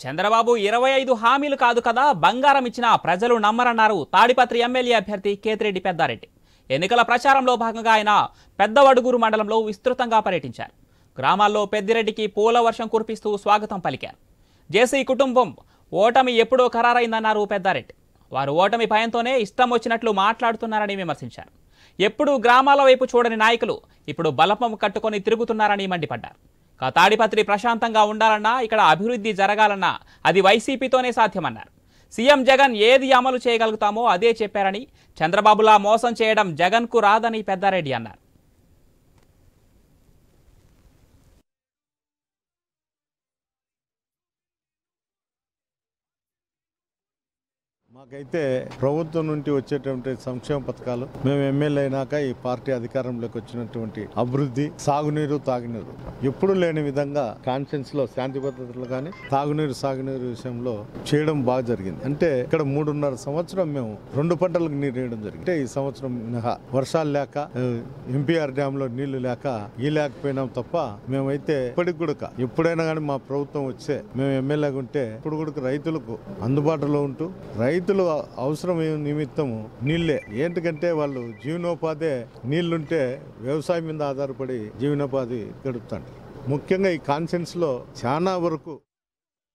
చంద్రబాబు 25 హామీలు కాదు కదా బంగారం ఇచ్చిన ప్రజలు నమ్మరన్నారు తాడిపత్రి ఎమ్మెల్యే అభ్యర్థి కేతిరెడ్డి పెద్దారెడ్డి. ఎన్నికల ప్రచారంలో భాగంగా ఆయన పెద్దవడుగురు మండలంలో విస్తృతంగా పర్యటించారు. గ్రామాల్లో పెద్దిరెడ్డికి పూల వర్షం కురిపిస్తూ స్వాగతం పలికారు. జేసీ కుటుంబం ఓటమి ఎప్పుడో ఖరారైందన్నారు పెద్దారెడ్డి. వారు ఓటమి భయంతోనే ఇష్టం వచ్చినట్లు మాట్లాడుతున్నారని విమర్శించారు. ఎప్పుడు గ్రామాల వైపు చూడని నాయకులు ఇప్పుడు బలపం కట్టుకొని తిరుగుతున్నారని మండిపడ్డారు. తాడిపత్రి ప్రశాంతంగా ఉండాలన్నా ఇక్కడ అభివృద్ధి జరగాలన్నా అది వైసీపీతోనే సాధ్యమన్నారు. సీఎం జగన్ ఏది అమలు చేయగలుగుతామో అదే చెప్పారని, చంద్రబాబులా మోసం చేయడం జగన్కు రాదని పెద్దారెడ్డి అన్నారు. మాకైతే ప్రభుత్వం నుండి వచ్చేటువంటి సంక్షేమ పథకాలు, మేము ఎమ్మెల్యే అయినాక ఈ పార్టీ అధికారంలోకి వచ్చినటువంటి అభివృద్ధి, సాగునీరు, తాగునీరు ఎప్పుడు లేని విధంగా కాన్ఫరెన్స్ లో శాంతి భద్రతలు కానీ తాగునీరు, సాగునీరు విషయంలో చేయడం బాగా జరిగింది. అంటే ఇక్కడ 3.5 సంవత్సరం మేము 2 పంటలకు నీరు వేయడం జరిగింది. అంటే ఈ సంవత్సరం మినహా వర్షాలు లేక, ఎంపీఆర్ డ్యామ్ లో నీళ్లు లేక లేకపోయినాం తప్ప మేమైతే ఇప్పటికి కూడా ఎప్పుడైనా కానీ మా ప్రభుత్వం వచ్చే మేము ఎమ్మెల్యేగా ఉంటే ఇప్పుడు కూడా రైతులకు అందుబాటులో ఉంటూ రైతులు అవసరం నిమిత్తము నీళ్లే. ఏంటంటే వాళ్ళు జీవనోపాధి నీళ్లుంటే వ్యవసాయం మీద ఆధారపడి జీవనోపాధి గడుపుతారు. ముఖ్యంగా ఈ కాన్ఫరెన్స్ లో చాలా వరకు